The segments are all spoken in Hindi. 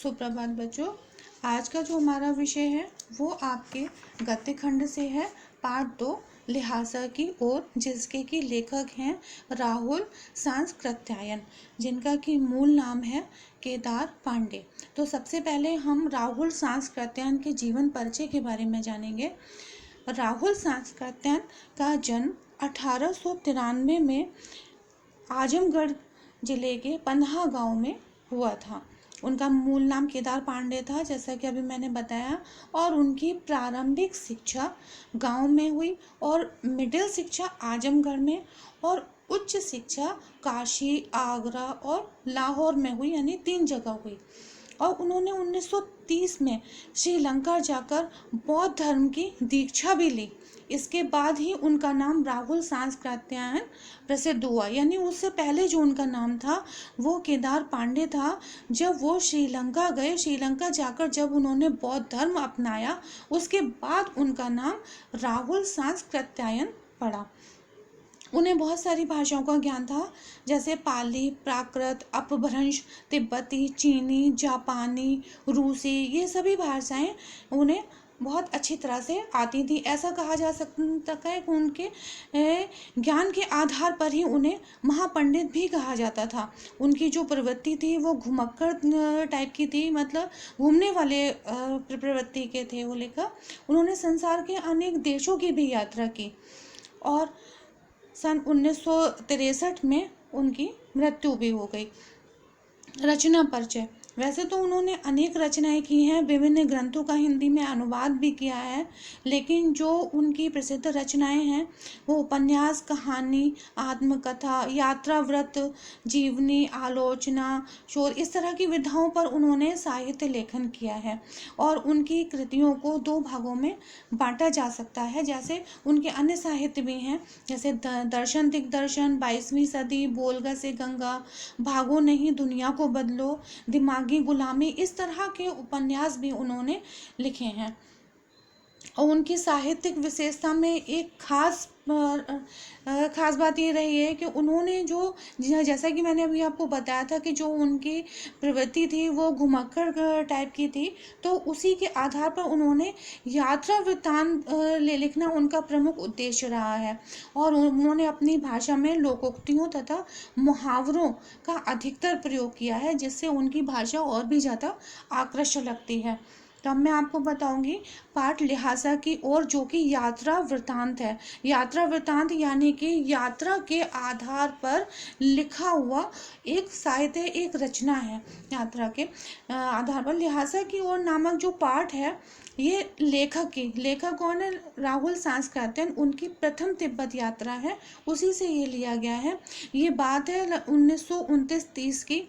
सुप्रभात बच्चों। आज का जो हमारा विषय है वो आपके गद्य खंड से है, पार्ट 2 लिहाजा की ओर, जिसके की लेखक हैं राहुल सांकृत्यायन, जिनका की मूल नाम है केदार पांडे। तो सबसे पहले हम राहुल सांकृत्यायन के जीवन परिचय के बारे में जानेंगे। राहुल सांकृत्यायन का जन्म 1893 में आजमगढ़ जिले के पंधा गांव में हुआ था। उनका मूल नाम केदार पांडे था, जैसा कि अभी मैंने बताया, और उनकी प्रारंभिक शिक्षा गांव में हुई और मिडिल शिक्षा आजमगढ़ में और उच्च शिक्षा काशी, आगरा और लाहौर में हुई, यानी 3 जगह हुई। और उन्होंने 1930 में श्रीलंका जाकर बौद्ध धर्म की दीक्षा भी ली। इसके बाद ही उनका नाम राहुल सांकृत्यायन प्रसिद्ध हुआ, यानी उससे पहले जो उनका नाम था वो केदार पांडे था। जब वो श्रीलंका गए, श्रीलंका जाकर जब उन्होंने बौद्ध धर्म अपनाया, उसके बाद उनका नाम राहुल सांकृत्यायन पड़ा। उन्हें बहुत सारी भाषाओं का ज्ञान था, जैसे पाली, प्राकृत, अपभ्रंश, तिब्बती, चीनी, जापानी, रूसी, ये सभी भाषाएं उन्हें बहुत अच्छी तरह से आती थी। ऐसा कहा जा सकता है कि उनके ज्ञान के आधार पर ही उन्हें महापंडित भी कहा जाता था। उनकी जो प्रवृत्ति थी वो घुमक्कड़ टाइप की थी, मतलब घूमने वाले प्रवृत्ति के थे वो लेखक। उन्होंने संसार के अनेक देशों की भी यात्रा की और सन 1963 में उनकी मृत्यु भी हो गई। रचना परिचय। वैसे तो उन्होंने अनेक रचनाएं की हैं, विभिन्न ग्रंथों का हिंदी में अनुवाद भी किया है, लेकिन जो उनकी प्रसिद्ध रचनाएं हैं वो उपन्यास, कहानी, आत्मकथा, यात्रा व्रत, जीवनी, आलोचना, शोध, इस तरह की विधाओं पर उन्होंने साहित्य लेखन किया है। और उनकी कृतियों को 2 भागों में बांटा जा सकता है। जैसे उनके अन्य साहित्य भी हैं, जैसे दर्शन दिग्दर्शन, 22वीं सदी, बोलगा से गंगा, भागो नहीं दुनिया को बदलो, दिमागी गुलामी, इस तरह के उपन्यास भी उन्होंने लिखे हैं। और उनकी साहित्यिक विशेषता में एक खास बात ये रही है कि उन्होंने जो, जैसा कि मैंने अभी आपको बताया था कि जो उनकी प्रवृत्ति थी वो घुमक्कड़ टाइप की थी, तो उसी के आधार पर उन्होंने यात्रा वृत्तांत लिखना उनका प्रमुख उद्देश्य रहा है। और उन्होंने अपनी भाषा में लोकोक्तियों तथा मुहावरों का अधिकतर प्रयोग किया है, जिससे उनकी भाषा और भी ज़्यादा आकर्षक लगती है। तो अब मैं आपको बताऊंगी पाठ लिहाजा की ओर, जो कि यात्रा वृत्तांत है। यात्रा वृत्तांत यानी कि यात्रा के आधार पर लिखा हुआ एक साहित्य, एक रचना है। यात्रा के आधार पर लिहाजा की ओर नामक जो पाठ है, ये लेखक कौन है? राहुल सांकृत्यायन। उनकी प्रथम तिब्बत यात्रा है, उसी से ये लिया गया है। ये बात है 1929-30 की,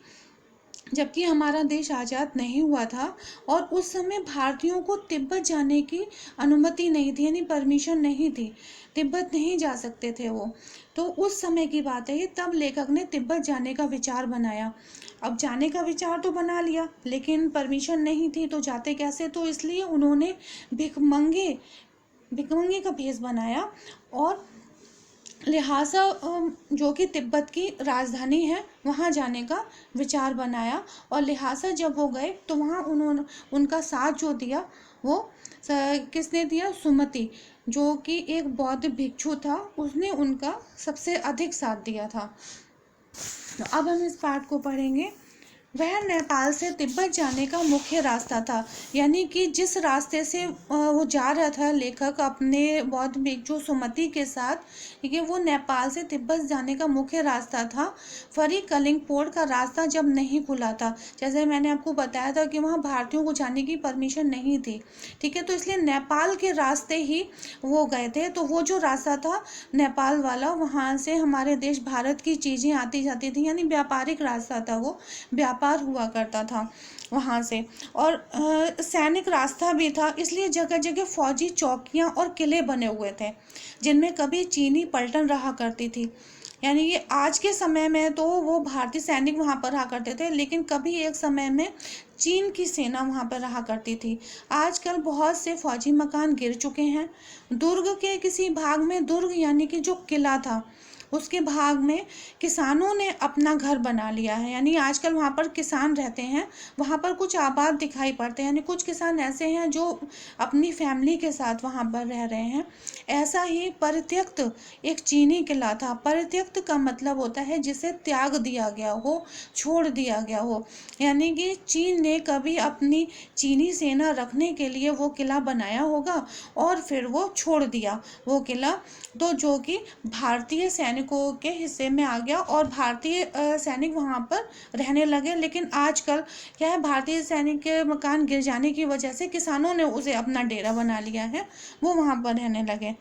जबकि हमारा देश आज़ाद नहीं हुआ था और उस समय भारतीयों को तिब्बत जाने की अनुमति नहीं थी, यानी परमिशन नहीं थी, तिब्बत नहीं जा सकते थे वो। तो उस समय की बात है ये, तब लेखक ने तिब्बत जाने का विचार बनाया। अब जाने का विचार तो बना लिया, लेकिन परमिशन नहीं थी, तो जाते कैसे? तो इसलिए उन्होंने भिखमंगे का भेष बनाया और लिहाजा जो कि तिब्बत की राजधानी है, वहाँ जाने का विचार बनाया। और लिहाजा जब वो गए तो वहाँ उनका साथ जो दिया वो किसने दिया? सुमति, जो कि एक बौद्ध भिक्षु था, उसने उनका सबसे अधिक साथ दिया था। तो अब हम इस पाठ को पढ़ेंगे। वह नेपाल से तिब्बत जाने का मुख्य रास्ता था, यानी कि जिस रास्ते से वो जा रहा था लेखक अपने बौद्ध भिक्षु सुमति के साथ, ठीक है, वो नेपाल से तिब्बत जाने का मुख्य रास्ता था। फरी कलिंगपोर्ट का रास्ता जब नहीं खुला था, जैसे मैंने आपको बताया था कि वहाँ भारतीयों को जाने की परमिशन नहीं थी, ठीक है, तो इसलिए नेपाल के रास्ते ही वो गए थे। तो वो जो रास्ता था नेपाल वाला, वहाँ से हमारे देश भारत की चीज़ें आती जाती थी, यानी व्यापारिक रास्ता था, वो व्यापार हुआ करता था वहाँ से। और सैनिक रास्ता भी था, इसलिए जगह जगह फौजी चौकियाँ और किले बने हुए थे, जिनमें कभी चीनी पलटन रहा करती थी। यानी ये आज के समय में तो वो भारतीय सैनिक वहाँ पर रहा करते थे, लेकिन कभी एक समय में चीन की सेना वहाँ पर रहा करती थी। आजकल बहुत से फौजी मकान गिर चुके हैं। दुर्ग के किसी भाग में, दुर्ग यानी कि जो किला था, उसके भाग में किसानों ने अपना घर बना लिया है, यानी आजकल वहाँ पर किसान रहते हैं, वहाँ पर कुछ आबाद दिखाई पड़ते हैं, यानी कुछ किसान ऐसे हैं जो अपनी फैमिली के साथ वहाँ पर रह रहे हैं। ऐसा ही परित्यक्त एक चीनी किला था। परित्यक्त का मतलब होता है जिसे त्याग दिया गया हो, छोड़ दिया गया हो, यानी कि चीन ने कभी अपनी चीनी सेना रखने के लिए वो किला बनाया होगा और फिर वो छोड़ दिया वो किला, तो जो कि भारतीय सैनिकों के हिस्से में आ गया और भारतीय सैनिक वहाँ पर रहने लगे। लेकिन आजकल क्या है, भारतीय सैनिक के मकान गिर जाने की वजह से किसानों ने उसे अपना डेरा बना लिया है, वो वहाँ पर रहने लगे।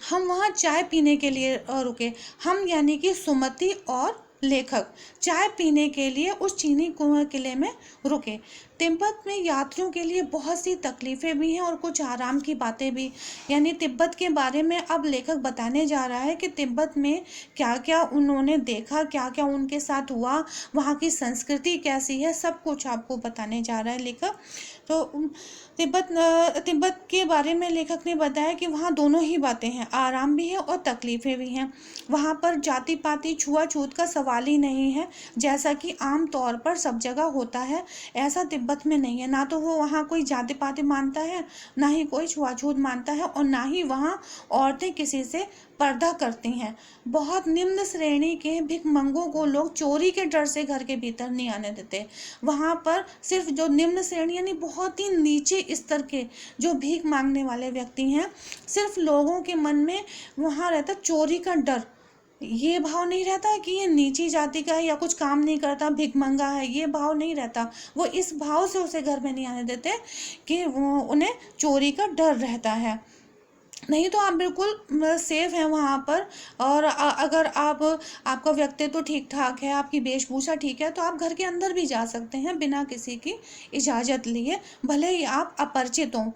हम वहाँ चाय पीने के लिए रुके। हम यानी कि सुमति और लेखक चाय पीने के लिए उस चीनी कुआं किले में रुके। तिब्बत में यात्रियों के लिए बहुत सी तकलीफ़ें भी हैं और कुछ आराम की बातें भी, यानी तिब्बत के बारे में अब लेखक बताने जा रहा है कि तिब्बत में क्या क्या उन्होंने देखा, क्या क्या उनके साथ हुआ, वहाँ की कैसी है, सब कुछ आपको बताने जा रहा है लेखक। तो तिब्बत के बारे में लेखक ने बताया कि वहाँ दोनों ही बातें हैं, आराम भी है और तकलीफ़ें भी हैं। वहाँ पर जाति पाति छुआछूत का सवाल ही नहीं है, जैसा कि आम तौर पर सब जगह होता है, ऐसा तिब्बत में नहीं है। ना तो वो वहाँ कोई जाति पाति मानता है, ना ही कोई छुआछूत मानता है, और ना ही वहाँ औरतें किसी से पर्दा करती हैं। बहुत निम्न श्रेणी के भिखमंगों को लोग चोरी के डर से घर के भीतर नहीं आने देते। वहाँ पर सिर्फ जो निम्न श्रेणी यानी बहुत ही नीचे स्तर के जो भीख मांगने वाले व्यक्ति हैं, सिर्फ लोगों के मन में वहाँ रहता चोरी का डर। ये भाव नहीं रहता कि ये नीची जाति का है या कुछ काम नहीं करता, भिखमंगा है, ये भाव नहीं रहता। वो इस भाव से उसे घर में नहीं आने देते कि वो उन्हें चोरी का डर रहता है। नहीं तो आप बिल्कुल सेफ हैं वहाँ पर। और अगर आपका व्यक्तित्व ठीक ठाक है, आपकी वेशभूषा ठीक है, तो आप घर के अंदर भी जा सकते हैं बिना किसी की इजाज़त लिए, भले ही आप अपरिचित हों।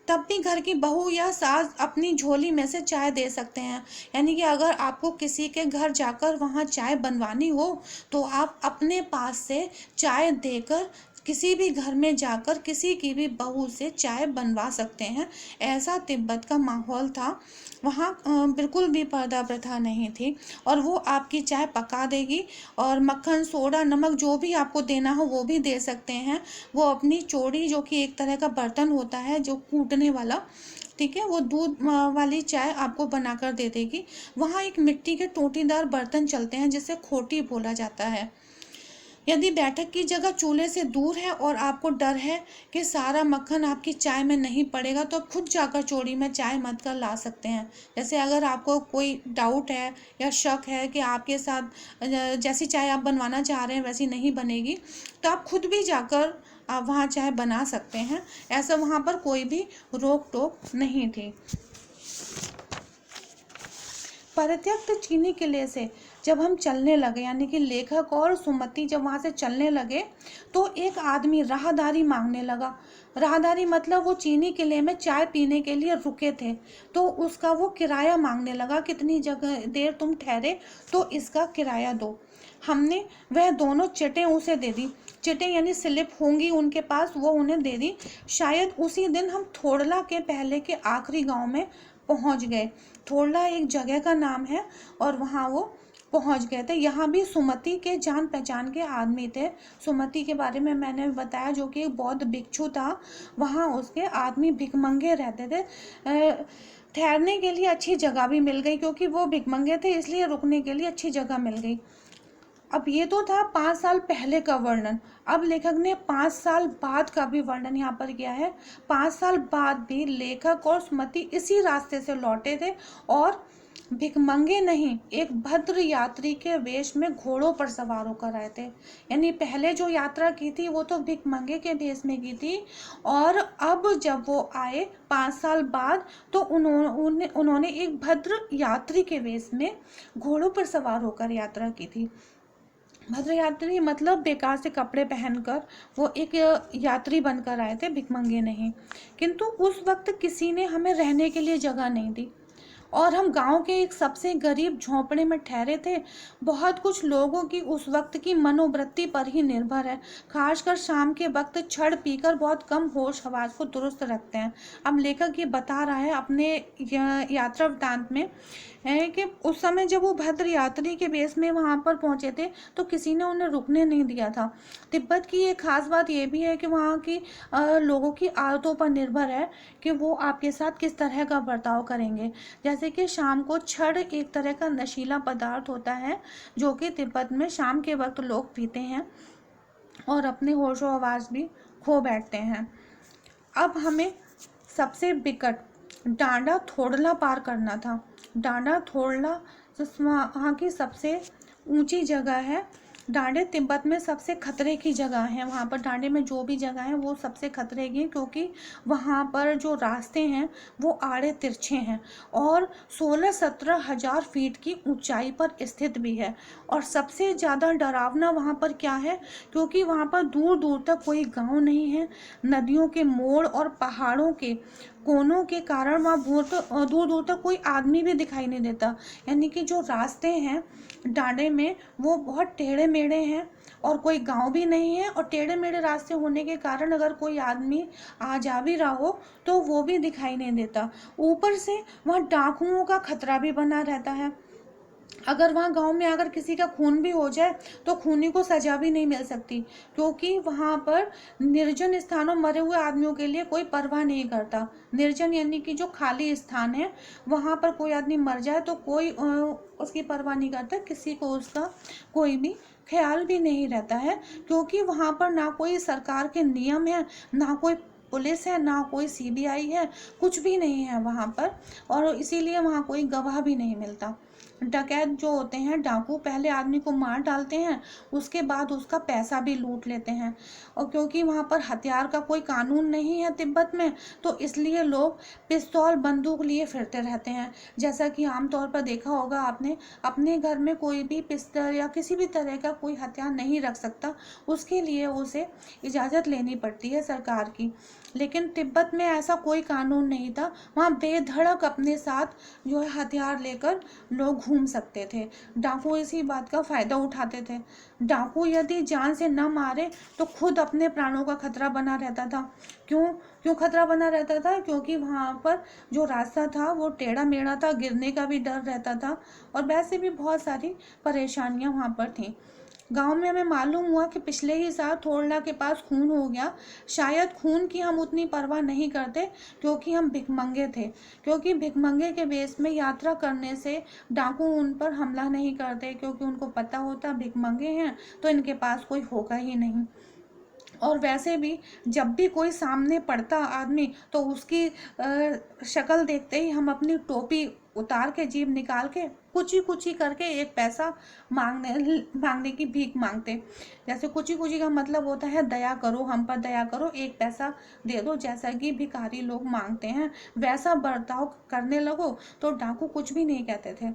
तब भी घर की बहू या सास अपनी झोली में से चाय दे सकते हैं, यानी कि अगर आपको किसी के घर जाकर वहाँ चाय बनवानी हो तो आप अपने पास से चाय देकर किसी भी घर में जाकर किसी की भी बहू से चाय बनवा सकते हैं। ऐसा तिब्बत का माहौल था। वहाँ बिल्कुल भी पर्दा प्रथा नहीं थी और वो आपकी चाय पका देगी और मक्खन सोडा नमक जो भी आपको देना हो वो भी दे सकते हैं। वो अपनी चोड़ी, जो कि एक तरह का बर्तन होता है जो कूटने वाला, ठीक है, वो दूध वाली चाय आपको बनाकर दे देगी। वहाँ एक मिट्टी के टोटीदार बर्तन चलते हैं जिसे खोटी बोला जाता है। यदि बैठक की जगह चूल्हे से दूर है और आपको डर है कि सारा मक्खन आपकी चाय में नहीं पड़ेगा, तो आप खुद जाकर चोड़ी में चाय मत कर ला सकते हैं। जैसे अगर आपको कोई डाउट है या शक है कि आपके साथ जैसी चाय आप बनवाना चाह रहे हैं वैसी नहीं बनेगी, तो आप खुद भी जाकर आप वहाँ चाय बना सकते हैं। ऐसा वहाँ पर कोई भी रोक टोक नहीं थी। परित्यक्त चीनी किले से जब हम चलने लगे, यानी कि लेखक और सुमति जब वहाँ से चलने लगे, तो एक आदमी राहदारी मांगने लगा। राहदारी मतलब वो चीनी किले में चाय पीने के लिए रुके थे, तो उसका वो किराया मांगने लगा, कितनी जगह देर तुम ठहरे तो इसका किराया दो। हमने वह दोनों चिटें उसे दे दी। चिटें यानी स्लिप होंगी उनके पास, वो उन्हें दे दी। शायद उसी दिन हम थोड़ला के पहले के आखिरी गांव में पहुंच गए। थोड़ला एक जगह का नाम है और वहाँ वो पहुंच गए थे। यहाँ भी सुमति के जान पहचान के आदमी थे। सुमति के बारे में मैंने बताया, जो कि एक बौद्ध भिक्षु था। वहाँ उसके आदमी भिखमंगे रहते थे। ठहरने के लिए अच्छी जगह भी मिल गई, क्योंकि वो भिखमंगे थे इसलिए रुकने के लिए अच्छी जगह मिल गई। अब ये तो था 5 साल पहले का वर्णन। अब लेखक ने 5 साल बाद का भी वर्णन यहाँ पर किया है। 5 साल बाद भी लेखक और सुमति इसी रास्ते से लौटे थे और भिखमंगे नहीं, एक भद्र यात्री के वेश में घोड़ों पर सवार होकर आए थे। यानी पहले जो यात्रा की थी वो तो भिखमंगे के भेष में की थी, और अब जब वो आए 5 साल बाद, तो उन्होंने एक भद्र यात्री के वेश में घोड़ों पर सवार होकर यात्रा की थी। भद्र यात्री मतलब बेकार से कपड़े पहनकर वो एक यात्री बनकर आए थे, भिखमंगे नहीं। किंतु उस वक्त किसी ने हमें रहने के लिए जगह नहीं दी और हम गांव के एक सबसे गरीब झोंपड़े में ठहरे थे। बहुत कुछ लोगों की उस वक्त की मनोवृत्ति पर ही निर्भर है, खासकर शाम के वक्त छड़ पीकर बहुत कम होश हवास को दुरुस्त रखते हैं। अब लेखक ये बता रहा है अपने यात्रा वृत्तांत में है कि उस समय जब वो भद्र यात्री के बेस में वहाँ पर पहुँचे थे तो किसी ने उन्हें रुकने नहीं दिया था। तिब्बत की एक खास बात ये भी है कि वहाँ की लोगों की आदतों पर निर्भर है कि वो आपके साथ किस तरह का बर्ताव करेंगे। जैसे कि शाम को छड़ एक तरह का नशीला पदार्थ होता है जो कि तिब्बत में शाम के वक्त लोग पीते हैं और अपने होशो आवाज़ भी खो बैठते हैं। अब हमें सबसे बिकट डांडा थोड़ला पार करना था। डांडा थोड़ला वहाँ की सबसे ऊंची जगह है। डांडे तिब्बत में सबसे खतरे की जगह है। वहाँ पर डांडे में जो भी जगह है वो सबसे खतरे की, क्योंकि वहाँ पर जो रास्ते हैं वो आड़े तिरछे हैं और 16-17 हज़ार फीट की ऊंचाई पर स्थित भी है। और सबसे ज़्यादा डरावना वहाँ पर क्या है, क्योंकि वहाँ पर दूर दूर तक कोई गांव नहीं है। नदियों के मोड़ और पहाड़ों के कोनों के कारण वहाँ दूर दूर तक कोई आदमी भी दिखाई नहीं देता। यानी कि जो रास्ते हैं डांडे में वो बहुत टेढ़े मेढ़े हैं और कोई गांव भी नहीं है, और टेढ़े मेढ़े रास्ते होने के कारण अगर कोई आदमी आ जा भी रहा हो तो वो भी दिखाई नहीं देता। ऊपर से वहाँ डाकुओं का खतरा भी बना रहता है। अगर वहाँ गांव में अगर किसी का खून भी हो जाए तो खूनी को सजा भी नहीं मिल सकती, क्योंकि वहाँ पर निर्जन स्थानों मरे हुए आदमियों के लिए कोई परवाह नहीं करता। निर्जन यानी कि जो खाली स्थान है वहाँ पर कोई आदमी मर जाए तो कोई उसकी परवाह नहीं करता, किसी को उसका कोई भी ख्याल भी नहीं रहता है, क्योंकि वहाँ पर ना कोई सरकार के नियम है, ना कोई पुलिस है, ना कोई सीबीआई है, कुछ भी नहीं है वहाँ पर। और इसीलिए वहाँ कोई गवाह भी नहीं मिलता। डकैत जो होते हैं, डाकू, पहले आदमी को मार डालते हैं, उसके बाद उसका पैसा भी लूट लेते हैं। और क्योंकि वहाँ पर हथियार का कोई कानून नहीं है तिब्बत में, तो इसलिए लोग पिस्तौल बंदूक लिए फिरते रहते हैं। जैसा कि आमतौर पर देखा होगा आपने, अपने घर में कोई भी पिस्तौल या किसी भी तरह का कोई हथियार नहीं रख सकता, उसके लिए उसे इजाज़त लेनी पड़ती है सरकार की। लेकिन तिब्बत में ऐसा कोई कानून नहीं था। वहाँ बेधड़क अपने साथ जो है हथियार लेकर लोग घूम सकते थे। डाकू इसी बात का फ़ायदा उठाते थे। डाकू यदि जान से न मारे तो खुद अपने प्राणों का खतरा बना रहता था। क्यों क्यों खतरा बना रहता था? क्योंकि वहाँ पर जो रास्ता था वो टेढ़ा मेढ़ा था, गिरने का भी डर रहता था, और वैसे भी बहुत सारी परेशानियाँ वहाँ पर थीं। गांव में हमें मालूम हुआ कि पिछले ही साल थोड़ला के पास खून हो गया। शायद खून की हम उतनी परवाह नहीं करते, क्योंकि हम भिखमंगे थे। क्योंकि भिखमंगे के वेश में यात्रा करने से डाकू उन पर हमला नहीं करते, क्योंकि उनको पता होता भिखमंगे हैं तो इनके पास कोई होगा ही नहीं। और वैसे भी जब भी कोई सामने पड़ता आदमी तो उसकी शक्ल देखते ही हम अपनी टोपी उतार के, जेब निकाल के कुची कुची करके एक पैसा मांगने की भीख मांगते। जैसे कुची कुची का मतलब होता है दया करो, हम पर दया करो, एक पैसा दे दो, जैसा कि भिखारी लोग मांगते हैं वैसा बर्ताव करने लगो तो डाकू कुछ भी नहीं कहते थे।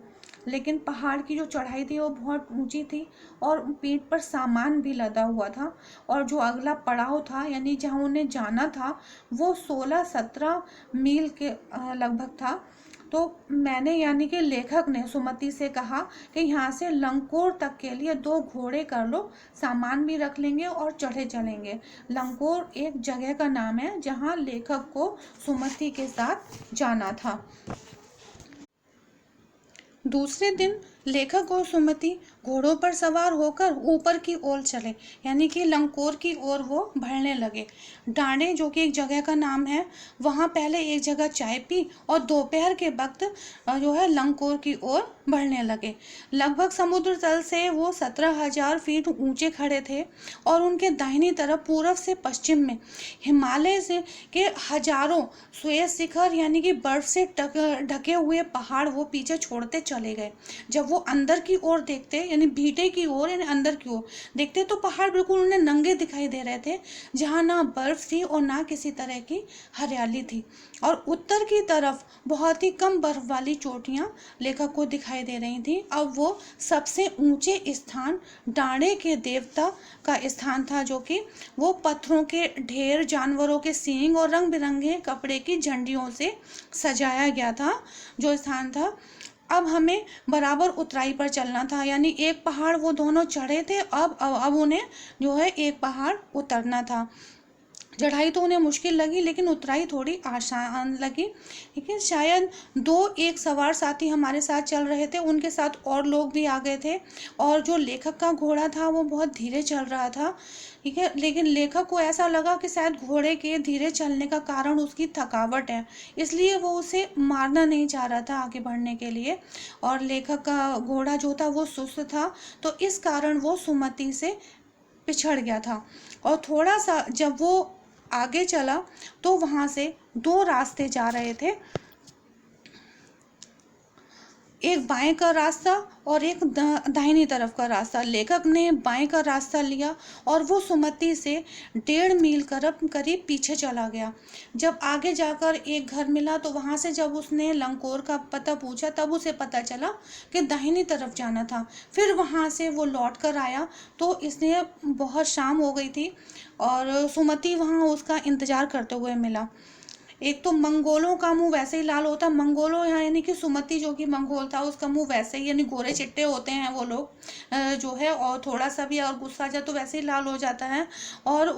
लेकिन पहाड़ की जो चढ़ाई थी वो बहुत ऊंची थी और पीठ पर सामान भी लदा हुआ था, और जो अगला पड़ाव था यानी जहाँ उन्हें जाना था वो 16-17 मील के लगभग था। तो मैंने यानी कि लेखक ने सुमति से कहा कि यहाँ से लंकोर तक के लिए 2 घोड़े कर लो, सामान भी रख लेंगे और चढ़े चलेंगे। लंकोर एक जगह का नाम है जहाँ लेखक को सुमति के साथ जाना था। दूसरे दिन लेखक और सुमति घोड़ों पर सवार होकर ऊपर की ओर चले, यानी कि लंकोर की ओर वो बढ़ने लगे। डांडे जो कि एक जगह का नाम है, वहाँ पहले एक जगह चाय पी और दोपहर के वक्त जो है लंकोर की ओर बढ़ने लगे। लगभग समुद्र तल से वो 17,000 फीट ऊंचे खड़े थे और उनके दाहिनी तरफ पूर्व से पश्चिम में हिमालय से के हजारों श्वेत शिखर यानी कि बर्फ से ढके हुए पहाड़ वो पीछे छोड़ते चले गए। जब वो अंदर की ओर देखते, यानी भीटे की ओर यानी अंदर की ओर देखते, तो पहाड़ बिल्कुल उन्हें नंगे दिखाई दे रहे थे, जहाँ ना बर्फ थी और ना किसी तरह की हरियाली थी। और उत्तर की तरफ बहुत ही कम बर्फ वाली चोटियाँ लेखक को दिखाई दे रही थी। अब वो सबसे ऊंचे स्थान डांडे के देवता का स्थान था, जो कि वो पत्थरों के ढेर, जानवरों के सींग और रंग बिरंगे कपड़े की झंडियों से सजाया गया था जो स्थान था। अब हमें बराबर उतराई पर चलना था, यानी एक पहाड़ वो दोनों चढ़े थे, अब उन्हें जो है एक पहाड़ उतरना था। चढ़ाई तो उन्हें मुश्किल लगी, लेकिन उतराई थोड़ी आसान लगी। ठीक है, शायद एक सवार साथी हमारे साथ चल रहे थे, उनके साथ और लोग भी आ गए थे, और जो लेखक का घोड़ा था वो बहुत धीरे चल रहा था। ठीक है, लेकिन लेखक को ऐसा लगा कि शायद घोड़े के धीरे चलने का कारण उसकी थकावट है, इसलिए वो उसे मारना नहीं चाह रहा था आगे बढ़ने के लिए। और लेखक का घोड़ा जो था वो सुस्त था, तो इस कारण वो सुमति से पिछड़ गया था। और थोड़ा सा जब वो आगे चला तो वहां से दो रास्ते जा रहे थे, एक बाएं का रास्ता और एक दाहिनी तरफ का रास्ता। लेखक ने बाएं का रास्ता लिया और वो सुमति से 1.5 मील करीब पीछे चला गया। जब आगे जाकर एक घर मिला तो वहां से जब उसने लंकोर का पता पूछा तब उसे पता चला कि दाहिनी तरफ जाना था। फिर वहां से वो लौट कर आया तो इसने बहुत शाम हो गई थी और सुमति वहां उसका इंतजार करते हुए मिला। एक तो मंगोलों का मुंह वैसे ही लाल होता, मंगोलों यहाँ यानी कि सुमति जो कि मंगोल था उसका मुंह वैसे ही यानी गोरे चिट्टे होते हैं वो लोग जो है, और थोड़ा सा भी और गुस्सा आ जाए तो वैसे ही लाल हो जाता है, और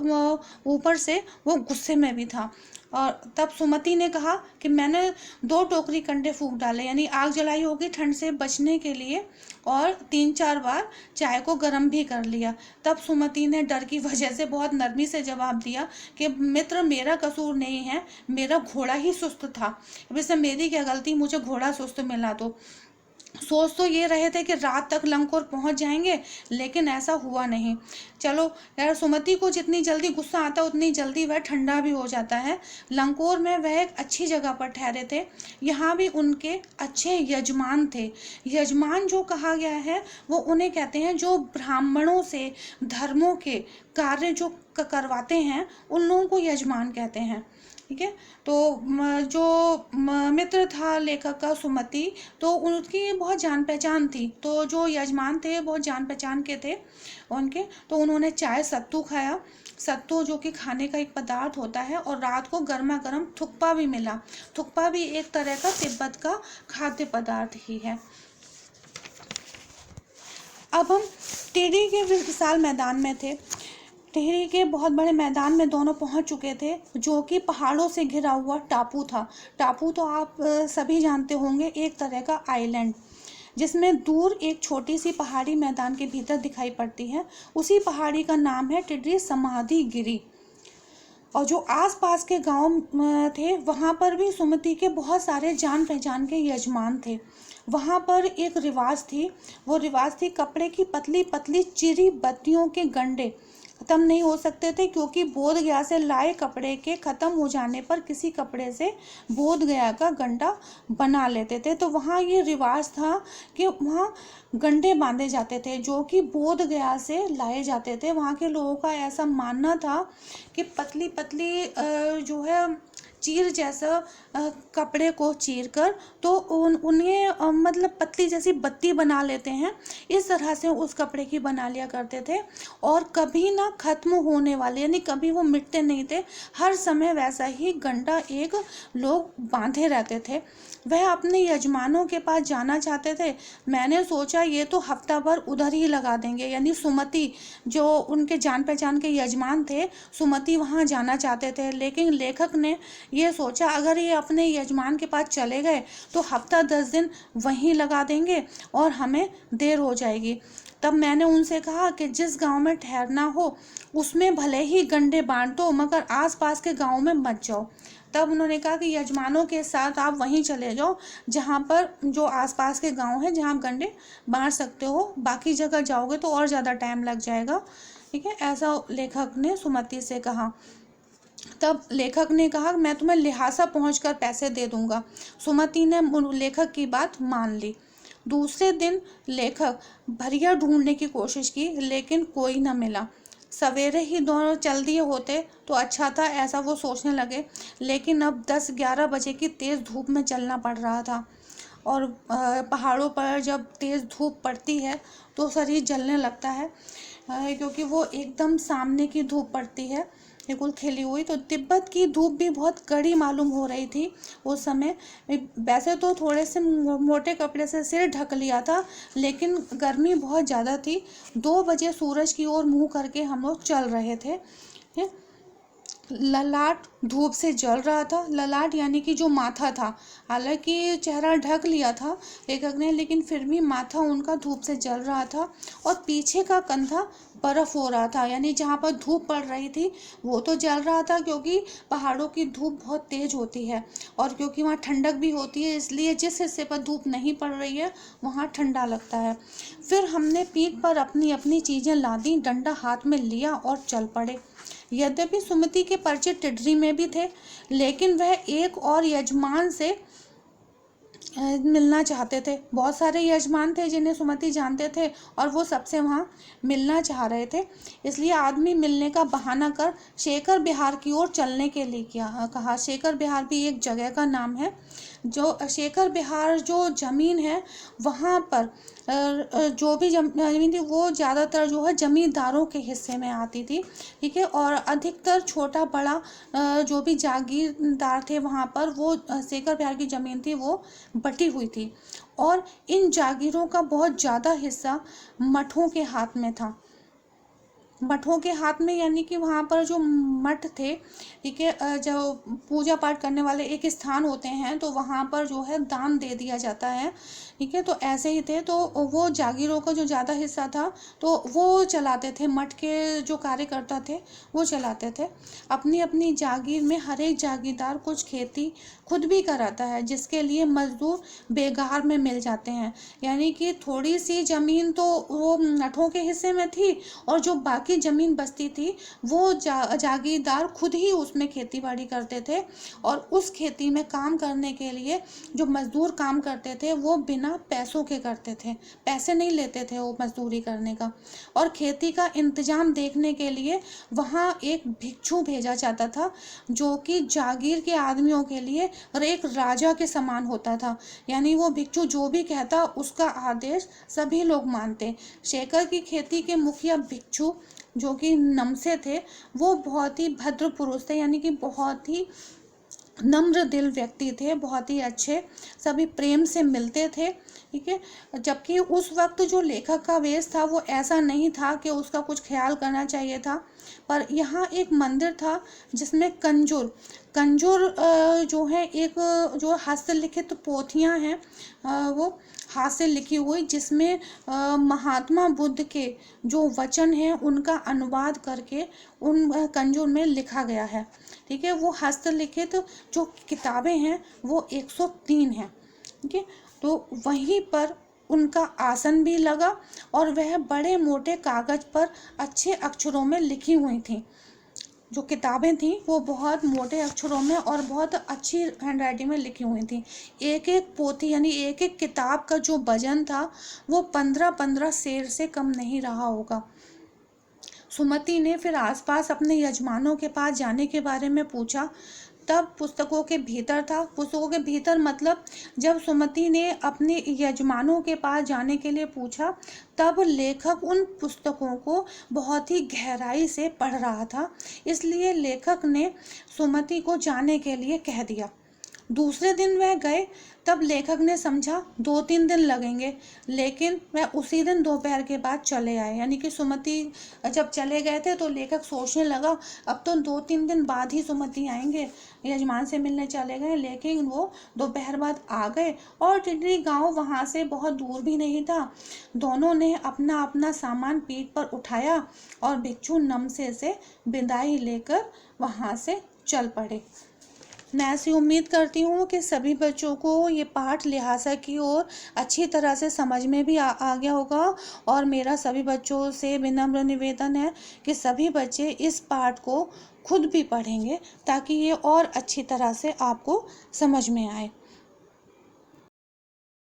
ऊपर से वो गुस्से में भी था। और तब सुमति ने कहा कि मैंने 2 टोकरी कंडे फूंक डाले, यानी आग जलाई होगी ठंड से बचने के लिए, और 3-4 बार चाय को गर्म भी कर लिया। तब सुमति ने डर की वजह से बहुत नरमी से जवाब दिया कि मित्र, मेरा कसूर नहीं है, मेरा घोड़ा ही सुस्त था, वैसे मेरी क्या गलती, मुझे घोड़ा सुस्त मिला। तो सोच तो ये रहे थे कि रात तक लंकोर पहुंच जाएंगे, लेकिन ऐसा हुआ नहीं। चलो यार, सुमति को जितनी जल्दी गुस्सा आता उतनी जल्दी वह ठंडा भी हो जाता है। लंकोर में वह एक अच्छी जगह पर ठहरे थे, यहाँ भी उनके अच्छे यजमान थे। यजमान जो कहा गया है वो उन्हें कहते हैं जो ब्राह्मणों से धर्मों के कार्य जो करवाते हैं, उन लोगों को यजमान कहते हैं। ठीक है, तो जो मित्र था लेखक का सुमति, तो उनकी बहुत जान पहचान थी, तो जो यजमान थे बहुत जान पहचान के थे उनके, तो उन्होंने चाय सत्तू खाया। सत्तू जो कि खाने का एक पदार्थ होता है, और रात को गर्मा गर्म थुक्पा भी मिला। थुक्पा भी एक तरह का तिब्बत का खाद्य पदार्थ ही है। अब हम टिहरी के विशाल मैदान में थे। टिहरी के बहुत बड़े मैदान में दोनों पहुंच चुके थे, जो कि पहाड़ों से घिरा हुआ टापू था। टापू तो आप सभी जानते होंगे, एक तरह का आइलैंड, जिसमें दूर एक छोटी सी पहाड़ी मैदान के भीतर दिखाई पड़ती है। उसी पहाड़ी का नाम है टिहरी समाधि गिरी। और जो आसपास के गांव थे वहां पर भी सुमति के बहुत सारे जान पहचान के यजमान थे। वहां पर एक रिवाज थी, वो रिवाज थी कपड़े की पतली पतली चिरी बत्तियों के गंडे खत्म नहीं हो सकते थे, क्योंकि बोध गया से लाए कपड़े के खत्म हो जाने पर किसी कपड़े से बोध गया का गंडा बना लेते थे। तो वहाँ ये रिवाज था कि वहाँ गंडे बांधे जाते थे जो कि बोध गया से लाए जाते थे। वहाँ के लोगों का ऐसा मानना था कि पतली पतली जो है चीर जैसा कपड़े को चीर कर तो उन्हें मतलब पतली जैसी बत्ती बना लेते हैं, इस तरह से उस कपड़े की बना लिया करते थे। और कभी ना खत्म होने वाले, यानी कभी वो मिटते नहीं थे, हर समय वैसा ही गंडा एक लोग बांधे रहते थे। वह अपने यजमानों के पास जाना चाहते थे। मैंने सोचा ये तो हफ्ता भर उधर ही लगा देंगे, यानी सुमति जो उनके जान पहचान के यजमान थे, सुमति वहाँ जाना चाहते थे। लेकिन लेखक ने ये सोचा अगर ये अपने यजमान के पास चले गए तो हफ्ता 10 दिन वहीं लगा देंगे और हमें देर हो जाएगी। तब मैंने उनसे कहा कि जिस गांव में ठहरना हो उसमें भले ही गंडे बांट दो, मगर आसपास के गांव में मत जाओ। तब उन्होंने कहा कि यजमानों के साथ आप वहीं चले जाओ जहाँ पर जो आसपास के गांव हैं जहाँ आप गंडे बांट सकते हो, बाकी जगह जाओगे तो और ज़्यादा टाइम लग जाएगा। ठीक है, ऐसा लेखक ने सुमति से कहा। तब लेखक ने कहा मैं तुम्हें लिहाजा पहुंचकर पैसे दे दूंगा। सुमति ने लेखक की बात मान ली। दूसरे दिन लेखक भरिया ढूंढने की कोशिश की, लेकिन कोई न मिला। सवेरे ही दोनों चल दिए होते तो अच्छा था, ऐसा वो सोचने लगे। लेकिन अब 10-11 बजे की तेज़ धूप में चलना पड़ रहा था, और पहाड़ों पर जब तेज़ धूप पड़ती है तो शरीर जलने लगता है, क्योंकि वो एकदम सामने की धूप पड़ती है बिल्कुल खिली हुई। तो तिब्बत की धूप भी बहुत कड़ी मालूम हो रही थी उस समय। वैसे तो थोड़े से मोटे कपड़े से सिर ढक लिया था, लेकिन गर्मी बहुत ज़्यादा थी। 2 बजे सूरज की ओर मुंह करके हम लोग चल रहे थे। ललाट धूप से जल रहा था। ललाट यानी कि जो माथा था, हालांकि चेहरा ढक लिया था लेखक ने, लेकिन फिर भी माथा उनका धूप से जल रहा था। और पीछे का कंधा बर्फ हो रहा था, यानी जहाँ पर धूप पड़ रही थी वो तो जल रहा था, क्योंकि पहाड़ों की धूप बहुत तेज होती है और क्योंकि वहाँ ठंडक भी होती है, इसलिए जिस हिस्से पर धूप नहीं पड़ रही है वहाँ ठंडा लगता है। फिर हमने पीठ पर अपनी अपनी चीज़ें लादी, डंडा हाथ में लिया और चल पड़े। यद्यपि सुमति के परिचित टिटरी में भी थे, लेकिन वह एक और यजमान से मिलना चाहते थे। बहुत सारे यजमान थे जिन्हें सुमति जानते थे और वो सबसे वहाँ मिलना चाह रहे थे। इसलिए आदमी मिलने का बहाना कर शेखर बिहार की ओर चलने के लिए कहा। शेखर बिहार भी एक जगह का नाम है। जो शेखर बिहार जो ज़मीन है वहाँ पर जो भी ज़मीन थी वो ज़्यादातर जो है ज़मींदारों के हिस्से में आती थी, ठीक है। और अधिकतर छोटा बड़ा जो भी जागीरदार थे वहाँ पर, वो शेखर बिहार की ज़मीन थी वो बटी हुई थी। और इन जागीरों का बहुत ज़्यादा हिस्सा मठों के हाथ में था। मठों के हाथ में यानी कि वहाँ पर जो मठ थे, ठीक है, जो पूजा पाठ करने वाले एक स्थान होते हैं तो वहाँ पर जो है दान दे दिया जाता है, ठीक है। तो ऐसे ही थे, तो वो जागीरों का जो ज़्यादा हिस्सा था तो वो चलाते थे, मठ के जो कार्यकर्ता थे वो चलाते थे। अपनी अपनी जागीर में हर एक जागीरदार कुछ खेती खुद भी कराता है, जिसके लिए मजदूर बेगार में मिल जाते हैं। यानी कि थोड़ी सी ज़मीन तो वो मठों के हिस्से में थी और जो बाकी ज़मीन बचती थी वो जागीरदार खुद ही उसमें खेती बाड़ी करते थे। और उस खेती में काम करने के लिए जो मजदूर काम करते थे वो बिना पैसों के करते थे, पैसे नहीं लेते थे वो मजदूरी करने का। और खेती का इंतजाम देखने के लिए वहाँ एक भिक्षु भेजा जाता था, जो कि जागीर के आदमियों के लिए और एक राजा के समान होता था। यानी वो भिक्षु जो भी कहता उसका आदेश सभी लोग मानते। शेखर की खेती के मुखिया भिक्षु जो कि नमसे थे, वो बहुत ही भद्र पुरुष थे, यानी कि बहुत ही नम्र दिल व्यक्ति थे, बहुत ही अच्छे, सभी प्रेम से मिलते थे, ठीक है। जबकि उस वक्त जो लेखक का वेश था वो ऐसा नहीं था कि उसका कुछ ख्याल करना चाहिए था। पर यहाँ एक मंदिर था जिसमें कंजूर जो है एक जो हस्तलिखित पोथियाँ हैं वो हाथ से लिखी हुई, जिसमें महात्मा बुद्ध के जो वचन हैं उनका अनुवाद करके उन कंजूर में लिखा गया है, ठीक है। वो हस्तलिखित जो किताबें हैं वो 103 हैं, ठीक है। तो वहीं पर उनका आसन भी लगा और वह बड़े मोटे कागज पर अच्छे अक्षरों में लिखी हुई थी। जो किताबें थीं वो बहुत मोटे अक्षरों में और बहुत अच्छी हैंडराइटिंग में लिखी हुई थी। एक एक पोथी यानी एक एक किताब का जो वजन था वो 15-15 सेर से कम नहीं रहा होगा। सुमति ने फिर आसपास अपने यजमानों के पास जाने के बारे में पूछा। तब पुस्तकों के भीतर था, पुस्तकों के भीतर मतलब जब सुमति ने अपने यजमानों के पास जाने के लिए पूछा तब लेखक उन पुस्तकों को बहुत ही गहराई से पढ़ रहा था, इसलिए लेखक ने सुमति को जाने के लिए कह दिया। दूसरे दिन वह गए, तब लेखक ने समझा 2-3 दिन लगेंगे, लेकिन वह उसी दिन दोपहर के बाद चले आए। यानी कि सुमति जब चले गए थे तो लेखक सोचने लगा अब तो 2-3 दिन बाद ही सुमति आएंगे, यजमान से मिलने चले गए, लेकिन वो दोपहर बाद आ गए और टिटरी गांव वहाँ से बहुत दूर भी नहीं था। दोनों ने अपना अपना सामान पीठ पर उठाया और भिक्षु नमसे से विदाई लेकर वहाँ से चल पड़े। मैं ऐसी उम्मीद करती हूँ कि सभी बच्चों को ये पाठ लिहाजा की ओर अच्छी तरह से समझ में भी आ गया होगा। और मेरा सभी बच्चों से विनम्र निवेदन है कि सभी बच्चे इस पाठ को खुद भी पढ़ेंगे ताकि ये और अच्छी तरह से आपको समझ में आए।